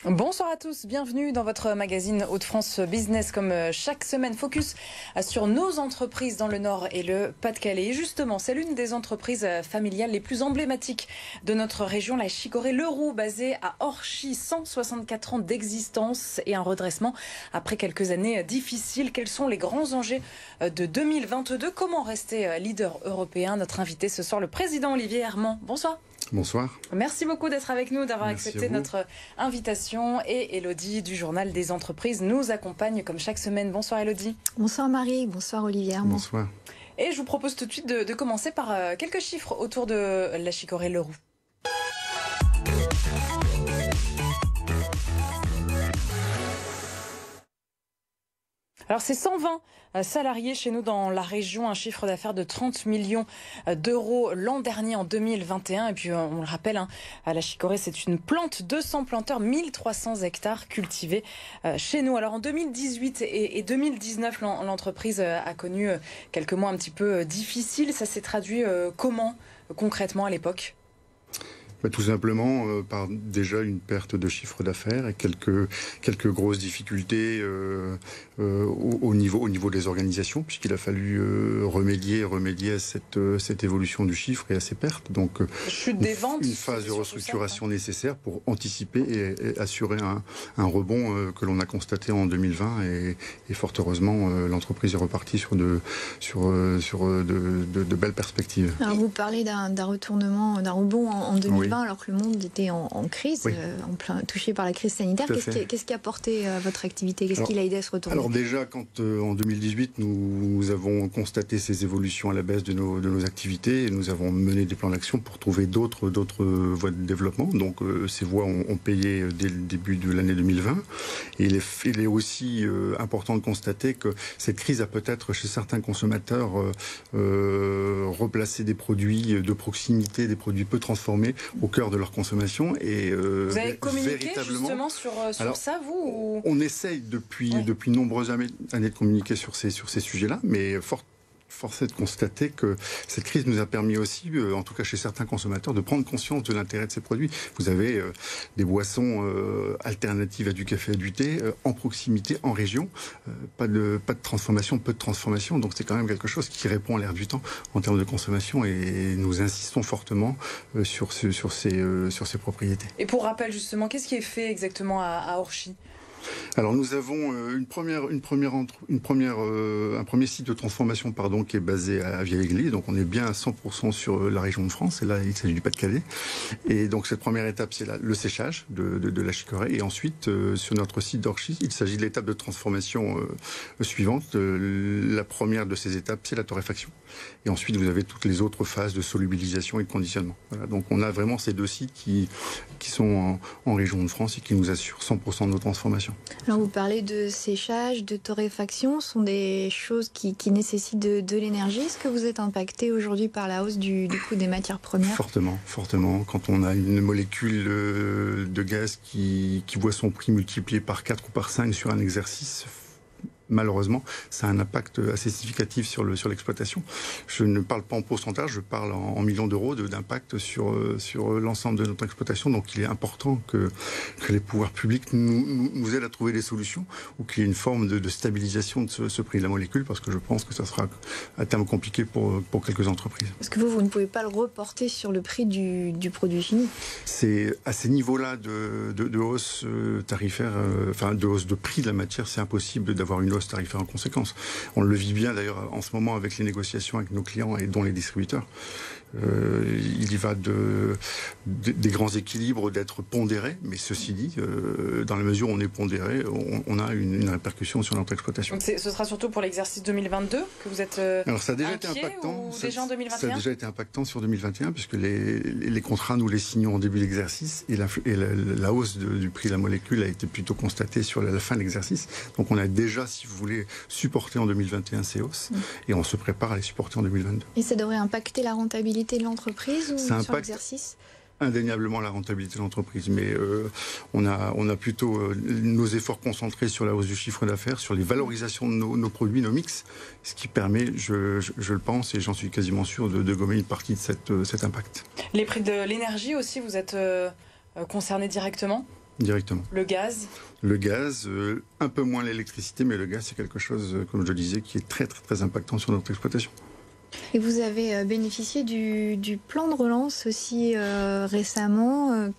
Bonsoir à tous, bienvenue dans votre magazine Hauts-de-France Business. Comme chaque semaine, focus sur nos entreprises dans le Nord et le Pas-de-Calais. Et justement, c'est l'une des entreprises familiales les plus emblématiques de notre région, la Chicorée Leroux, basée à Orchy. 164 ans d'existence et un redressement après quelques années difficiles. Quels sont les grands enjeux de 2022? Comment rester leader européen? Notre invité ce soir, le président Olivier Herman. Bonsoir. Bonsoir. Merci beaucoup d'être avec nous, d'avoir accepté notre invitation. Et Elodie du Journal des Entreprises nous accompagne comme chaque semaine. Bonsoir Elodie. Bonsoir Marie, bonsoir Olivier Herman. Bonsoir. Et je vous propose tout de suite de commencer par quelques chiffres autour de la Chicorée Leroux. Alors c'est 120 salariés chez nous dans la région, un chiffre d'affaires de 30 millions d'euros l'an dernier en 2021. Et puis on le rappelle, à la Chicorée c'est une plante, 200 planteurs, 1300 hectares cultivés chez nous. Alors en 2018 et 2019, l'entreprise a connu quelques mois un petit peu difficiles. Ça s'est traduit comment concrètement à l'époque ? Tout simplement par déjà une perte de chiffre d'affaires et quelques grosses difficultés au niveau des organisations, puisqu'il a fallu remédier à cette évolution du chiffre et à ces pertes. Donc chute des ventes, une phase de restructuration nécessaire pour anticiper et assurer un rebond que l'on a constaté en 2020 et fort heureusement l'entreprise est repartie sur de belles perspectives. Alors vous parlez d'un retournement, d'un rebond en 2020. Oui. Alors que le monde était en crise, oui. Touché par la crise sanitaire. Qu'est-ce qui a porté votre activité? Qu'est-ce qui l'a aidé à se retourner? Alors déjà, quand en 2018, nous avons constaté ces évolutions à la baisse de nos activités, et nous avons mené des plans d'action pour trouver d'autres voies de développement. Donc ces voies ont payé dès le début de l'année 2020. Et il est aussi important de constater que cette crise a peut-être chez certains consommateurs replacé des produits de proximité, des produits peu transformés au cœur de leur consommation. Et, vous avez communiqué justement sur ça, vous ou... On essaye depuis nombreuses années de communiquer sur ces sujets-là, mais force est de constater que cette crise nous a permis aussi, en tout cas chez certains consommateurs, de prendre conscience de l'intérêt de ces produits. Vous avez des boissons alternatives à du café, à du thé, en proximité, en région, pas de transformation, peu de transformation, donc c'est quand même quelque chose qui répond à l'air du temps en termes de consommation et nous insistons fortement sur ces propriétés. Et pour rappel justement, qu'est-ce qui est fait exactement à Orchy ? Alors nous avons un premier site de transformation qui est basé à Vieille-Église, donc on est bien à 100% sur la région de France, et là il s'agit du Pas-de-Calais. Et donc cette première étape c'est le séchage de la Chicorée, et ensuite sur notre site d'Orchy, il s'agit de l'étape de transformation suivante. La première de ces étapes c'est la torréfaction, et ensuite vous avez toutes les autres phases de solubilisation et de conditionnement. Voilà, donc on a vraiment ces deux sites qui sont en région de France et qui nous assurent 100% de nos transformations. Alors vous parlez de séchage, de torréfaction, ce sont des choses qui nécessitent de l'énergie. Est-ce que vous êtes impacté aujourd'hui par la hausse du coût des matières premières? Fortement. Quand on a une molécule de gaz qui voit son prix multiplié par 4 ou par 5 sur un exercice, malheureusement, ça a un impact assez significatif sur l'exploitation. Je ne parle pas en pourcentage, je parle en millions d'euros d'impact sur l'ensemble de notre exploitation. Donc il est important que les pouvoirs publics nous aident à trouver des solutions ou qu'il y ait une forme de stabilisation de ce prix de la molécule, parce que je pense que ça sera à terme compliqué pour quelques entreprises. Est-ce que vous ne pouvez pas le reporter sur le prix du produit fini? C'est à ces niveaux-là de hausse tarifaire, de hausse de prix de la matière, c'est impossible d'avoir une hausse tarifaire en conséquence. On le vit bien d'ailleurs en ce moment avec les négociations avec nos clients et dont les distributeurs. Il y va des grands équilibres d'être pondérés, mais ceci dit, dans la mesure où on est pondéré, on a une répercussion sur notre exploitation. Donc ce sera surtout pour l'exercice 2022 que vous êtes Alors ça a déjà été impactant. Déjà en 2021 Ça a déjà été impactant sur 2021 puisque les contrats, nous les signons en début d'exercice et la hausse du prix de la molécule a été plutôt constatée sur la fin de l'exercice. Donc on a déjà, si vous voulez, supporté en 2021 ces hausses et on se prépare à les supporter en 2022. Et ça devrait impacter la rentabilité de l'entreprise ou sur l'exercice? Indéniablement la rentabilité de l'entreprise, mais on a plutôt nos efforts concentrés sur la hausse du chiffre d'affaires, sur les valorisations de nos produits, nos mix, ce qui permet, je le pense et j'en suis quasiment sûr, de gommer une partie de cet impact. Les prix de l'énergie aussi, vous êtes concerné directement? directement. Le gaz ? Le gaz, un peu moins l'électricité, mais le gaz, c'est quelque chose, comme je le disais, qui est très, très, très impactant sur notre exploitation. Et vous avez bénéficié du plan de relance aussi récemment.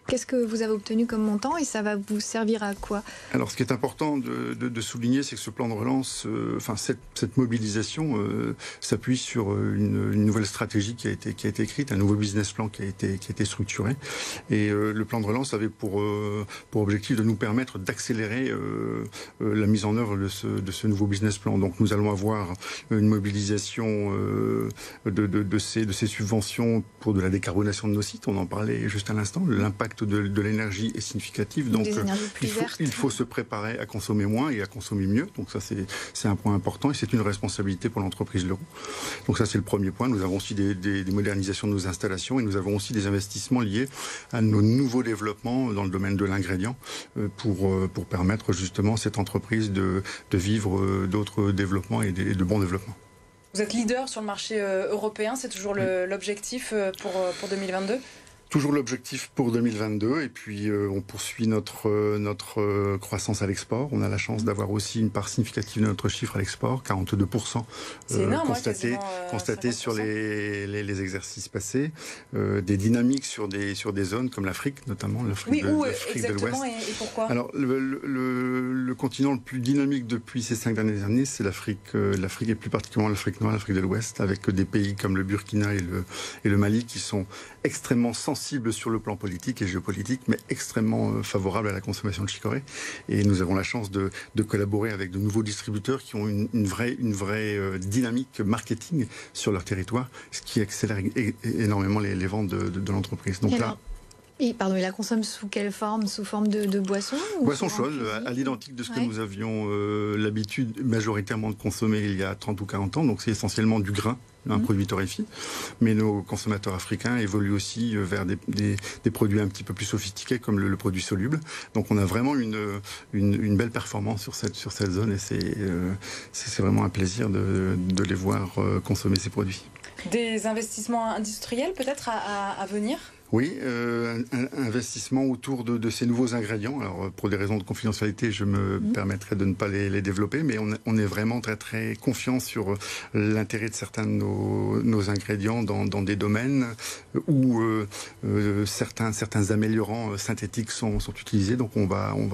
Qu'est-ce que vous avez obtenu comme montant et ça va vous servir à quoi? Alors, ce qui est important de souligner, c'est que ce plan de relance, cette mobilisation s'appuie sur une nouvelle stratégie qui a été écrite, un nouveau business plan qui a été structuré. Et le plan de relance avait pour objectif de nous permettre d'accélérer la mise en œuvre de ce nouveau business plan. Donc, nous allons avoir une mobilisation de ces subventions pour de la décarbonation de nos sites. On en parlait juste à l'instant. L'impact de l'énergie est significatif, donc il faut se préparer à consommer moins et à consommer mieux. Donc ça c'est un point important et c'est une responsabilité pour l'entreprise Leroux. Donc ça c'est le premier point. Nous avons aussi des modernisations de nos installations et nous avons aussi des investissements liés à nos nouveaux développements dans le domaine de l'ingrédient pour permettre justement à cette entreprise de vivre d'autres développements et de bons développements. Vous êtes leader sur le marché européen, c'est toujours l'objectif pour 2022 ? Toujours l'objectif pour 2022 et puis on poursuit notre croissance à l'export. On a la chance d'avoir aussi une part significative de notre chiffre à l'export, 42% constaté sur les exercices passés. Des dynamiques sur des zones comme l'Afrique, notamment l'Afrique de l'Ouest. Et pourquoi? Alors le continent le plus dynamique depuis ces 5 dernières années, c'est l'Afrique. L'Afrique et plus particulièrement l'Afrique noire, l'Afrique de l'Ouest, avec des pays comme le Burkina et le Mali qui sont extrêmement sensibles sur le plan politique et géopolitique, mais extrêmement favorables à la consommation de chicorée. Et nous avons la chance de collaborer avec de nouveaux distributeurs qui ont une vraie dynamique marketing sur leur territoire, ce qui accélère énormément les ventes de l'entreprise. Donc là. Et il la consomme sous quelle forme? Sous forme de boisson? Boisson chaude, à l'identique de ce que nous avions l'habitude majoritairement de consommer il y a 30 ou 40 ans. Donc c'est essentiellement du grain, un produit torréfié. Mais nos consommateurs africains évoluent aussi vers des produits un petit peu plus sophistiqués comme le produit soluble. Donc on a vraiment une belle performance sur cette zone et c'est vraiment un plaisir de les voir consommer ces produits. Des investissements industriels peut-être à venir? Oui, un investissement autour de ces nouveaux ingrédients. Alors, pour des raisons de confidentialité, je me permettrai de ne pas les développer, mais on est vraiment très très confiant sur l'intérêt de certains de nos ingrédients dans des domaines où certains améliorants synthétiques sont utilisés. Donc, nous allons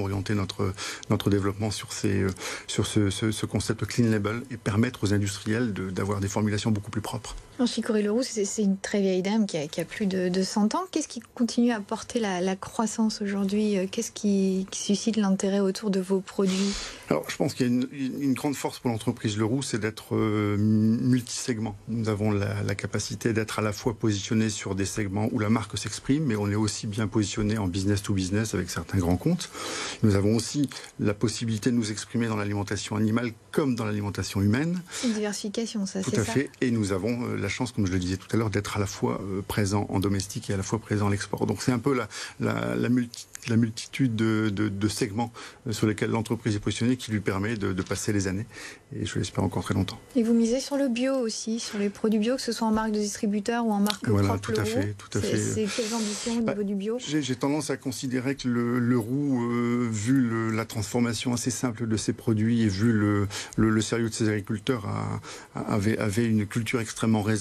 orienter notre développement sur ce concept clean label et permettre aux industriels d'avoir des formulations beaucoup plus propres. Chicorée Leroux, c'est une très vieille dame qui a plus de 100 ans. Qu'est-ce qui continue à porter la croissance aujourd'hui? Qu'est-ce qui suscite l'intérêt autour de vos produits? Alors, je pense qu'il y a une grande force pour l'entreprise Leroux, c'est d'être multisegment. Nous avons la capacité d'être à la fois positionné sur des segments où la marque s'exprime, mais on est aussi bien positionné en business to business avec certains grands comptes. Nous avons aussi la possibilité de nous exprimer dans l'alimentation animale comme dans l'alimentation humaine. C'est une diversification, ça, c'est ça. Tout à fait. Et nous avons la chance, comme je le disais tout à l'heure, d'être à la fois présent en domestique et à la fois présent à l'export. Donc c'est un peu la multitude de segments sur lesquels l'entreprise est positionnée qui lui permet de passer les années. Et je l'espère encore très longtemps. Et vous misez sur le bio aussi, sur les produits bio, que ce soit en marque de distributeur ou en marque propre. Voilà, tout à fait. C'est quelles ambitions au niveau du bio? J'ai tendance à considérer que le Leroux, vu la transformation assez simple de ses produits et vu le sérieux de ses agriculteurs, avait une culture extrêmement raisonnée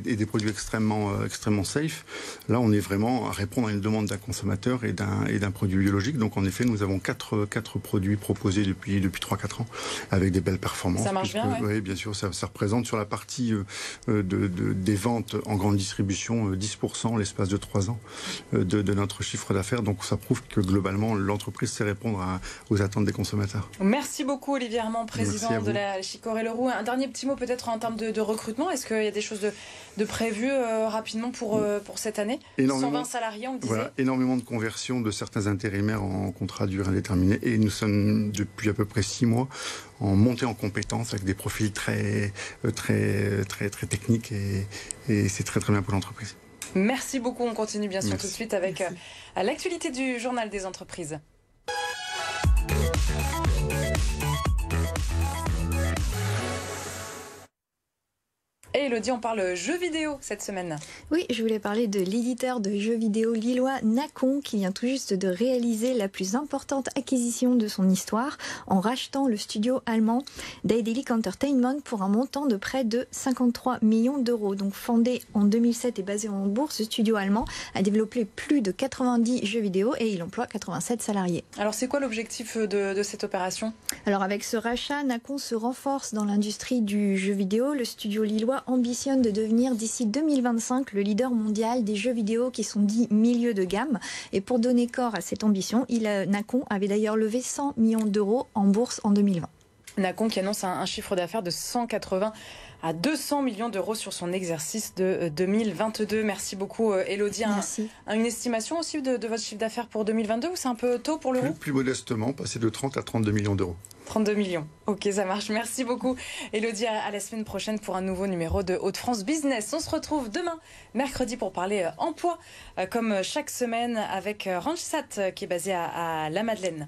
et des produits extrêmement safe. Là, on est vraiment à répondre à une demande d'un consommateur et d'un produit biologique. Donc, en effet, nous avons quatre produits proposés depuis 3-4 ans avec des belles performances. Ça marche bien, oui, bien sûr. Ça représente sur la partie des ventes en grande distribution 10% l'espace de 3 ans de notre chiffre d'affaires. Donc, ça prouve que globalement, l'entreprise sait répondre aux attentes des consommateurs. Merci beaucoup, Olivier Armand, président de la Chicorée Leroux. Un dernier petit mot peut-être en termes de recrutement. Est-ce qu'il y a des choses de prévues rapidement pour cette année? 120 salariés, on le disait. Voilà, énormément de conversions de certains intérimaires en contrat à durée indéterminée. Et nous sommes, depuis à peu près 6 mois, en montée en compétences avec des profils très techniques et c'est très bien pour l'entreprise. Merci beaucoup. On continue bien sûr tout de suite avec l'actualité du Journal des entreprises. Et Elodie, on parle jeux vidéo cette semaine. Oui, je voulais parler de l'éditeur de jeux vidéo lillois Nacon qui vient tout juste de réaliser la plus importante acquisition de son histoire en rachetant le studio allemand Daedalic Entertainment pour un montant de près de 53 millions d'euros. Donc fondé en 2007 et basé en Hambourg, ce studio allemand a développé plus de 90 jeux vidéo et il emploie 87 salariés. Alors c'est quoi l'objectif de cette opération ? Alors avec ce rachat, Nacon se renforce dans l'industrie du jeu vidéo. Le studio lillois ambitionne de devenir d'ici 2025 le leader mondial des jeux vidéo qui sont dits milieu de gamme. Et pour donner corps à cette ambition, Nacon avait d'ailleurs levé 100 millions d'euros en bourse en 2020. Nacon qui annonce un chiffre d'affaires de 180 à 200 millions d'euros sur son exercice de 2022. Merci beaucoup Elodie. Merci. Une estimation aussi de votre chiffre d'affaires pour 2022 ou c'est un peu tôt pour l'euro ? Plus modestement, passer de 30 à 32 millions d'euros. 32 millions. Ok, ça marche. Merci beaucoup Elodie. À la semaine prochaine pour un nouveau numéro de Hauts-de-France Business. On se retrouve demain, mercredi, pour parler emploi, comme chaque semaine avec Randstad qui est basé à La Madeleine.